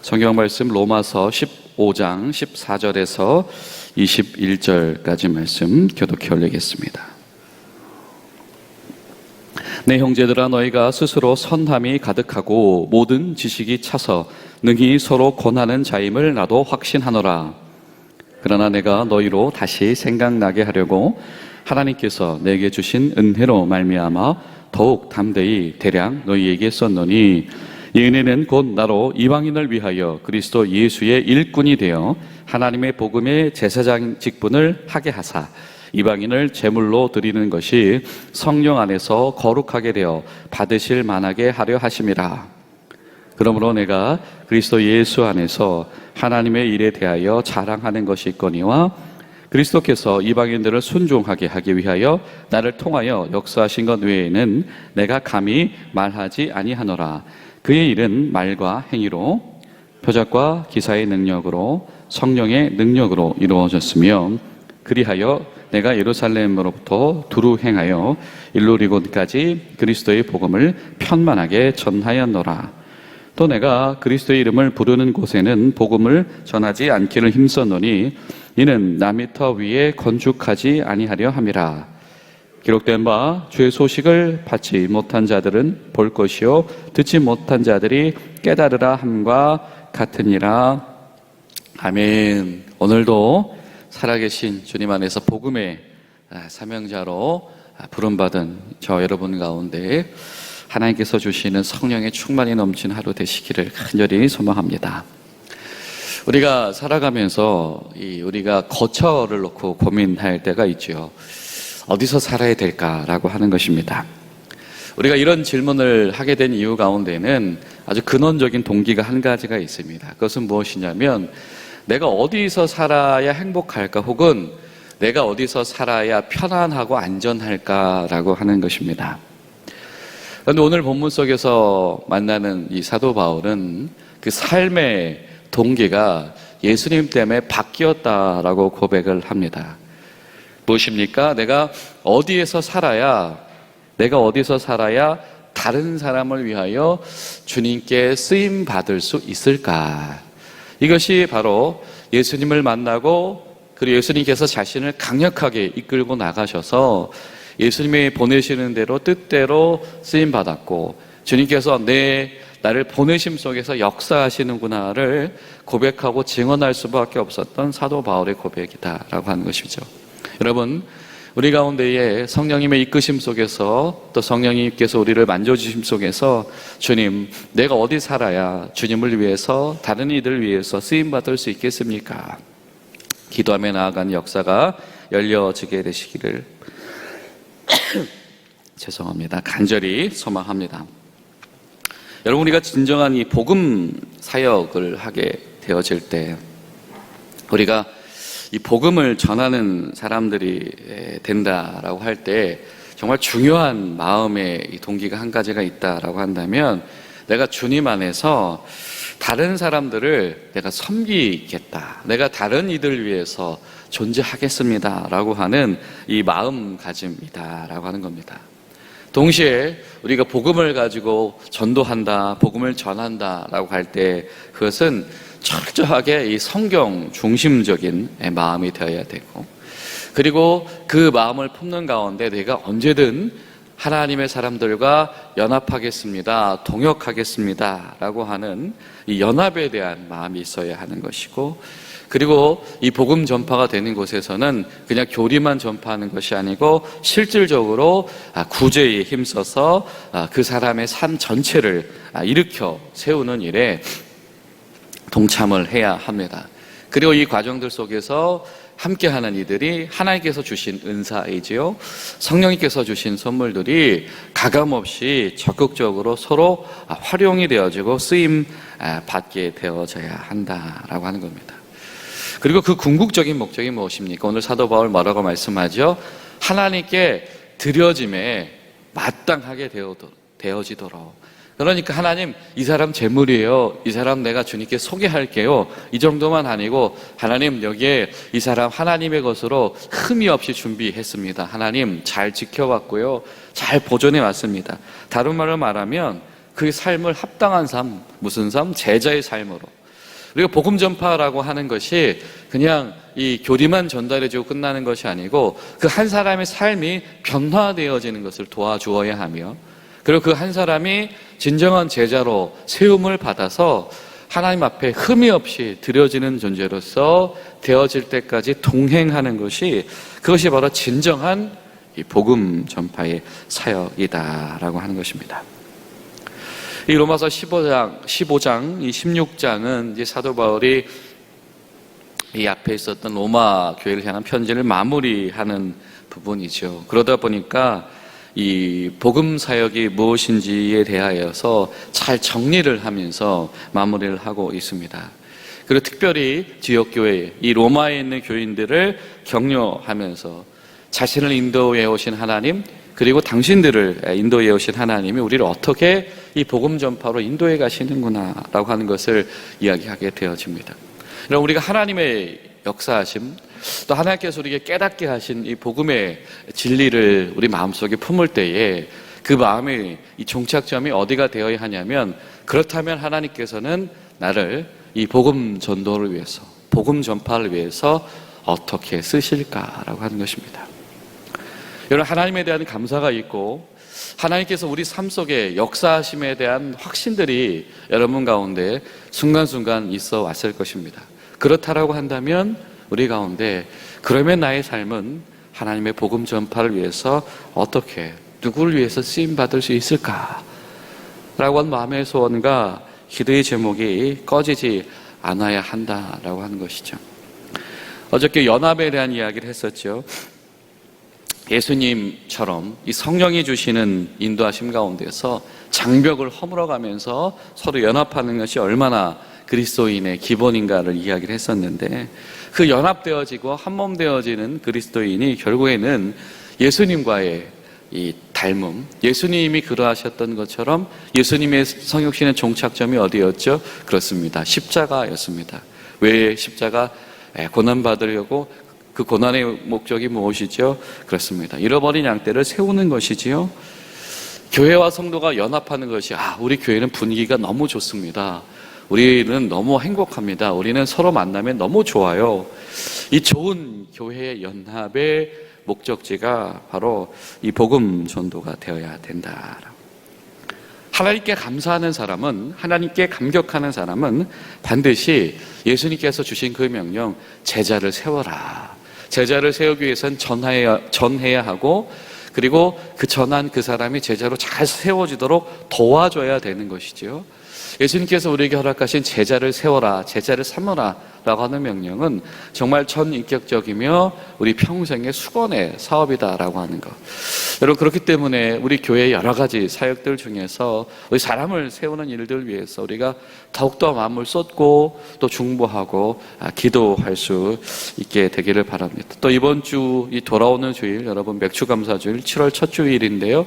성경 말씀 로마서 15장 14절에서 21절까지 말씀 교독해 올리겠습니다. 내 형제들아, 너희가 스스로 선함이 가득하고 모든 지식이 차서 능히 서로 권하는 자임을 나도 확신하노라. 그러나 내가 너희로 다시 생각나게 하려고 하나님께서 내게 주신 은혜로 말미암아 더욱 담대히 대량 너희에게 썼노니, 이 은혜는 곧 나로 이방인을 위하여 그리스도 예수의 일꾼이 되어 하나님의 복음의 제사장 직분을 하게 하사 이방인을 제물로 드리는 것이 성령 안에서 거룩하게 되어 받으실 만하게 하려 하심이라. 그러므로 내가 그리스도 예수 안에서 하나님의 일에 대하여 자랑하는 것이 있거니와 그리스도께서 이방인들을 순종하게 하기 위하여 나를 통하여 역사하신 것 외에는 내가 감히 말하지 아니하노라. 그의 일은 말과 행위로 표적과 기사의 능력으로 성령의 능력으로 이루어졌으며, 그리하여 내가 예루살렘으로부터 두루 행하여 일루리곤까지 그리스도의 복음을 편만하게 전하였노라. 또 내가 그리스도의 이름을 부르는 곳에는 복음을 전하지 않기를 힘썼노니, 이는 남의 터 위에 건축하지 아니하려 함이라. 기록된 바 주의 소식을 받지 못한 자들은 볼 것이요 듣지 못한 자들이 깨달으라 함과 같으니라. 아멘. 오늘도 살아계신 주님 안에서 복음의 사명자로 부름받은 저 여러분 가운데 하나님께서 주시는 성령의 충만이 넘친 하루 되시기를 간절히 소망합니다. 우리가 살아가면서 우리가 거처를 놓고 고민할 때가 있죠. 어디서 살아야 될까라고 하는 것입니다. 우리가 이런 질문을 하게 된 이유 가운데는 아주 근원적인 동기가 한 가지가 있습니다. 그것은 무엇이냐면, 내가 어디서 살아야 행복할까, 혹은 내가 어디서 살아야 편안하고 안전할까라고 하는 것입니다. 그런데 오늘 본문 속에서 만나는 이 사도 바울은 그 삶의 동기가 예수님 때문에 바뀌었다라고 고백을 합니다. 무엇입니까? 내가 어디서 살아야 다른 사람을 위하여 주님께 쓰임 받을 수 있을까? 이것이 바로 예수님을 만나고, 그리고 예수님께서 자신을 강력하게 이끌고 나가셔서 예수님이 보내시는 대로 뜻대로 쓰임 받았고, 주님께서 나를 보내심 속에서 역사하시는구나를 고백하고 증언할 수밖에 없었던 사도 바울의 고백이다라고 하는 것이죠. 여러분, 우리 가운데에 성령님의 이끄심 속에서, 또 성령님께서 우리를 만져주심 속에서, 주님, 내가 어디 살아야 주님을 위해서, 다른 이들을 위해서 쓰임받을 수 있겠습니까? 기도하며 나아가는 역사가 열려지게 되시기를 죄송합니다. 간절히 소망합니다. 여러분, 우리가 진정한 이 복음 사역을 하게 되어질 때, 우리가 이 복음을 전하는 사람들이 된다라고 할 때 정말 중요한 마음의 동기가 한 가지가 있다라고 한다면, 내가 주님 안에서 다른 사람들을 내가 섬기겠다, 내가 다른 이들을 위해서 존재하겠습니다 라고 하는 이 마음가짐이다라고 하는 겁니다. 동시에 우리가 복음을 가지고 전도한다, 복음을 전한다 라고 할 때, 그것은 철저하게 이 성경 중심적인 마음이 되어야 되고, 그리고 그 마음을 품는 가운데 내가 언제든 하나님의 사람들과 연합하겠습니다, 동역하겠습니다 라고 하는 이 연합에 대한 마음이 있어야 하는 것이고, 그리고 이 복음 전파가 되는 곳에서는 그냥 교리만 전파하는 것이 아니고 실질적으로 구제에 힘써서 그 사람의 삶 전체를 일으켜 세우는 일에 동참을 해야 합니다. 그리고 이 과정들 속에서 함께하는 이들이 하나님께서 주신 은사이지요, 성령님께서 주신 선물들이 가감없이 적극적으로 서로 활용이 되어지고 쓰임 받게 되어져야 한다라고 하는 겁니다. 그리고 그 궁극적인 목적이 무엇입니까? 오늘 사도 바울 뭐라고 말씀하죠? 하나님께 드려짐에 마땅하게 되어지도록, 그러니까 하나님, 이 사람 재물이에요. 이 사람 내가 주님께 소개할게요. 이 정도만 아니고 하나님, 여기에 이 사람 하나님의 것으로 흠이 없이 준비했습니다. 하나님 잘 지켜왔고요. 잘 보존해 왔습니다. 다른 말로 말하면 그 삶을 합당한 삶, 무슨 삶? 제자의 삶으로. 우리가 복음 전파라고 하는 것이 그냥 이 교리만 전달해주고 끝나는 것이 아니고 그 한 사람의 삶이 변화되어지는 것을 도와주어야 하며, 그리고 그 한 사람이 진정한 제자로 세움을 받아서 하나님 앞에 흠이 없이 드려지는 존재로서 되어질 때까지 동행하는 것이, 그것이 바로 진정한 이 복음 전파의 사역이다라고 하는 것입니다. 이 로마서 15장, 이 16장은 이제 사도 바울이 이 앞에 있었던 로마 교회를 향한 편지를 마무리하는 부분이죠. 그러다 보니까 이 복음 사역이 무엇인지에 대하여서 잘 정리를 하면서 마무리를 하고 있습니다. 그리고 특별히 지역교회, 이 로마에 있는 교인들을 격려하면서 자신을 인도해 오신 하나님, 그리고 당신들을 인도해 오신 하나님이 우리를 어떻게 이 복음 전파로 인도해 가시는구나 라고 하는 것을 이야기하게 되어집니다. 그럼 우리가 하나님의 역사하심, 또 하나님께서 우리에게 깨닫게 하신 이 복음의 진리를 우리 마음속에 품을 때에 그 마음의 이 종착점이 어디가 되어야 하냐면, 그렇다면 하나님께서는 나를 이 복음 전도를 위해서, 복음 전파를 위해서 어떻게 쓰실까라고 하는 것입니다. 여러분, 하나님에 대한 감사가 있고 하나님께서 우리 삶 속에 역사하심에 대한 확신들이 여러분 가운데 순간순간 있어 왔을 것입니다. 그렇다라고 한다면 우리 가운데, 그러면 나의 삶은 하나님의 복음 전파를 위해서 어떻게, 누구를 위해서 쓰임받을 수 있을까? 라고 한 마음의 소원과 기도의 제목이 꺼지지 않아야 한다라고 하는 것이죠. 어저께 연합에 대한 이야기를 했었죠. 예수님처럼 이 성령이 주시는 인도하심 가운데서 장벽을 허물어가면서 서로 연합하는 것이 얼마나 그리스도인의 기본인가를 이야기를 했었는데, 그 연합되어지고 한몸 되어지는 그리스도인이 결국에는 예수님과의 이 닮음, 예수님이 그러하셨던 것처럼 예수님의 성육신의 종착점이 어디였죠? 그렇습니다. 십자가였습니다. 왜 십자가? 고난받으려고. 그 고난의 목적이 무엇이죠? 그렇습니다. 잃어버린 양떼를 세우는 것이지요. 교회와 성도가 연합하는 것이, 우리 교회는 분위기가 너무 좋습니다. 우리는 너무 행복합니다. 우리는 서로 만나면 너무 좋아요. 이 좋은 교회의 연합의 목적지가 바로 이 복음 전도가 되어야 된다. 하나님께 감사하는 사람은, 하나님께 감격하는 사람은 반드시 예수님께서 주신 그 명령, 제자를 세워라. 제자를 세우기 위해서는 전해야 하고, 그리고 그 전한 그 사람이 제자로 잘 세워지도록 도와줘야 되는 것이죠. 예수님께서 우리에게 허락하신 제자를 세워라, 제자를 삼으라 라고 하는 명령은 정말 전인격적이며 우리 평생의 수건의 사업이다라고 하는 것. 여러분, 그렇기 때문에 우리 교회의 여러 가지 사역들 중에서 우리 사람을 세우는 일들 위해서 우리가 더욱더 마음을 쏟고 또 중보하고 기도할 수 있게 되기를 바랍니다. 또 이번 주, 이 돌아오는 주일, 여러분 맥주감사주일 7월 첫 주일인데요.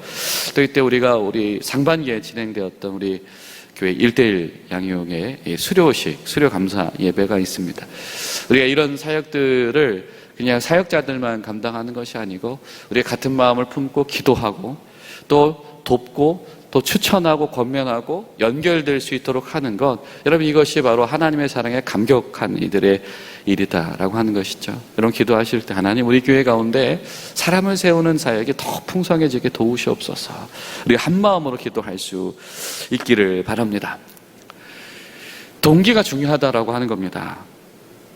또 이때 우리 상반기에 진행되었던 우리 교회 1:1 양육의 수료식, 수료감사 예배가 있습니다. 우리가 이런 사역들을 그냥 사역자들만 감당하는 것이 아니고, 우리가 같은 마음을 품고 기도하고 또 돕고 또 추천하고 권면하고 연결될 수 있도록 하는 것, 여러분 이것이 바로 하나님의 사랑에 감격한 이들의 일이다라고 하는 것이죠. 여러분 기도하실 때, 하나님 우리 교회 가운데 사람을 세우는 사역이 더 풍성해지게 도우시옵소서. 우리가 한 마음으로 기도할 수 있기를 바랍니다. 동기가 중요하다라고 하는 겁니다.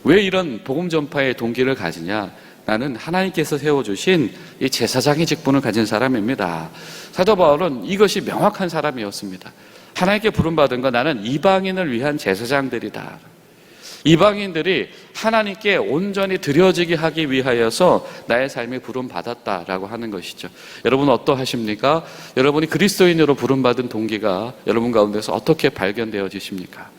왜 이런 복음 전파의 동기를 가지냐? 나는 하나님께서 세워주신 이 제사장의 직분을 가진 사람입니다. 사도 바울은 이것이 명확한 사람이었습니다. 하나님께 부름받은 건, 나는 이방인을 위한 제사장들이다. 이방인들이 하나님께 온전히 드려지게 하기 위하여서 나의 삶이 부름받았다라고 하는 것이죠. 여러분 어떠하십니까? 여러분이 그리스도인으로 부름받은 동기가 여러분 가운데서 어떻게 발견되어지십니까?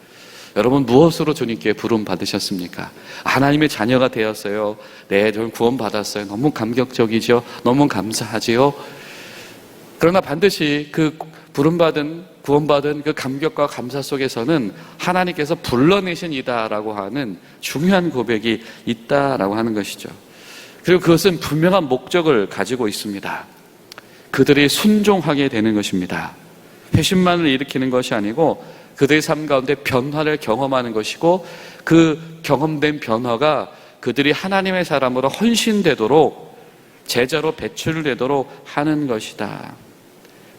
여러분 무엇으로 주님께 부름 받으셨습니까? 하나님의 자녀가 되었어요. 네, 저는 구원 받았어요. 너무 감격적이죠. 너무 감사하지요. 그러나 반드시 그 부름 받은 구원받은 그 감격과 감사 속에서는 하나님께서 불러내신 이다라고 하는 중요한 고백이 있다라고 하는 것이죠. 그리고 그것은 분명한 목적을 가지고 있습니다. 그들이 순종하게 되는 것입니다. 회심만을 일으키는 것이 아니고 그들의 삶 가운데 변화를 경험하는 것이고, 그 경험된 변화가 그들이 하나님의 사람으로 헌신되도록, 제자로 배출되도록 하는 것이다.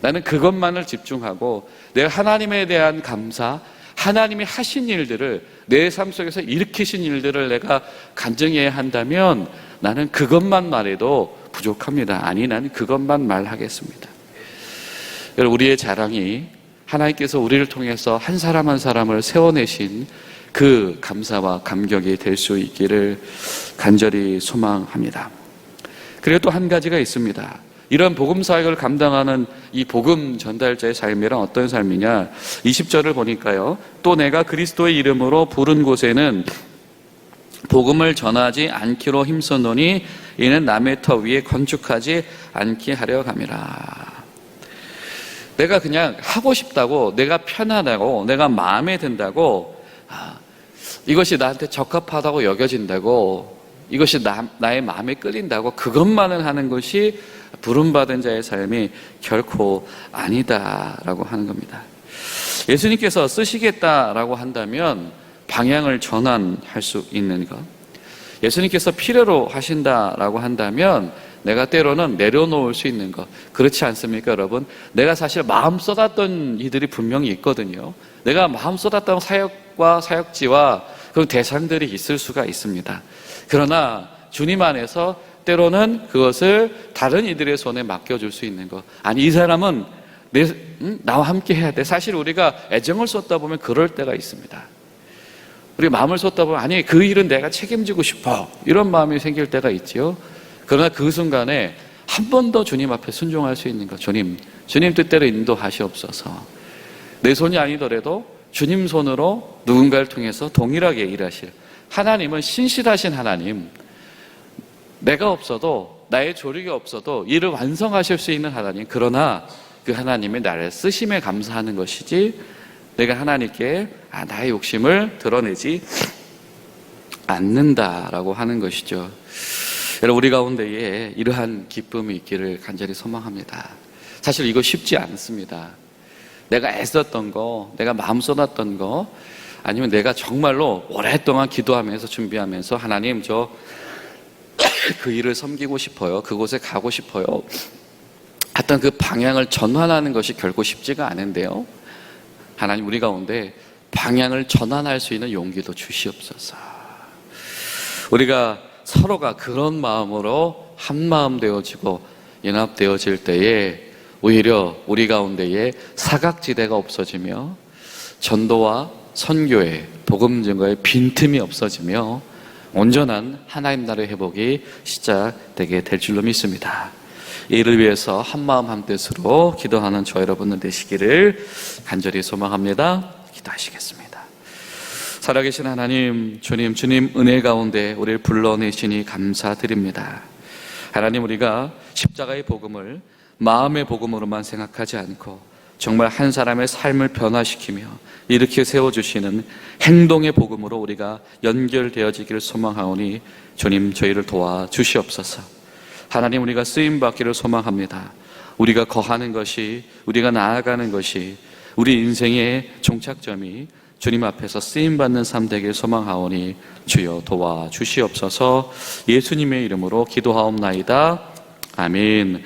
나는 그것만을 집중하고 내가 하나님에 대한 감사, 하나님이 하신 일들을, 내 삶 속에서 일으키신 일들을 내가 간증해야 한다면 나는 그것만 말해도 부족합니다. 아니, 나는 그것만 말하겠습니다. 여러분, 우리의 자랑이 하나님께서 우리를 통해서 한 사람 한 사람을 세워내신 그 감사와 감격이 될 수 있기를 간절히 소망합니다. 그리고 또 한 가지가 있습니다. 이런 복음 사역을 감당하는 이 복음 전달자의 삶이란 어떤 삶이냐? 20절을 보니까요, 또 내가 그리스도의 이름으로 부른 곳에는 복음을 전하지 않기로 힘썼노니 이는 남의 터 위에 건축하지 않게 하려 함이라. 내가 그냥 하고 싶다고, 내가 편하다고, 내가 마음에 든다고, 이것이 나한테 적합하다고 여겨진다고, 이것이 나의 마음에 끌린다고 그것만을 하는 것이 부름받은 자의 삶이 결코 아니다라고 하는 겁니다. 예수님께서 쓰시겠다라고 한다면 방향을 전환할 수 있는 것, 예수님께서 필요로 하신다라고 한다면 내가 때로는 내려놓을 수 있는 것, 그렇지 않습니까 여러분? 내가 사실 마음 쏟았던 이들이 분명히 있거든요. 내가 마음 쏟았던 사역과 사역지와 그 대상들이 있을 수가 있습니다. 그러나 주님 안에서 때로는 그것을 다른 이들의 손에 맡겨줄 수 있는 것, 아니 이 사람은 나와 함께 해야 돼. 사실 우리가 애정을 쏟다 보면 그럴 때가 있습니다. 우리 마음을 쏟다 보면 아니 그 일은 내가 책임지고 싶어, 이런 마음이 생길 때가 있지요. 그러나 그 순간에 한 번 더 주님 앞에 순종할 수 있는 것, 주님 뜻대로 인도하시옵소서. 내 손이 아니더라도 주님 손으로 누군가를 통해서 동일하게 일하실 하나님은 신실하신 하나님, 내가 없어도, 나의 조력이 없어도 일을 완성하실 수 있는 하나님, 그러나 그 하나님이 나를 쓰심에 감사하는 것이지 내가 하나님께 나의 욕심을 드러내지 않는다라고 하는 것이죠. 여러분, 우리 가운데에 이러한 기쁨이 있기를 간절히 소망합니다. 사실 이거 쉽지 않습니다. 내가 애썼던 거, 내가 마음 쏟았던 거, 아니면 내가 정말로 오랫동안 기도하면서 준비하면서 하나님 저 그 일을 섬기고 싶어요, 그곳에 가고 싶어요, 어떤 그 방향을 전환하는 것이 결코 쉽지가 않은데요, 하나님 우리 가운데 방향을 전환할 수 있는 용기도 주시옵소서. 우리가 서로가 그런 마음으로 한 마음 되어지고 연합되어질 때에 오히려 우리 가운데에 사각지대가 없어지며 전도와 선교의 복음 증거의 빈틈이 없어지며 온전한 하나님 나라의 회복이 시작되게 될 줄로 믿습니다. 이를 위해서 한마음 한뜻으로 기도하는 저 여러분들 되시기를 간절히 소망합니다. 기도하시겠습니다. 살아계신 하나님, 주님 은혜 가운데 우리를 불러내시니 감사드립니다. 하나님, 우리가 십자가의 복음을 마음의 복음으로만 생각하지 않고 정말 한 사람의 삶을 변화시키며 이렇게 세워주시는 행동의 복음으로 우리가 연결되어지기를 소망하오니 주님 저희를 도와주시옵소서. 하나님, 우리가 쓰임받기를 소망합니다. 우리가 거하는 것이, 우리가 나아가는 것이, 우리 인생의 종착점이 주님 앞에서 쓰임받는 삶 되길 소망하오니 주여 도와주시옵소서. 예수님의 이름으로 기도하옵나이다. 아멘.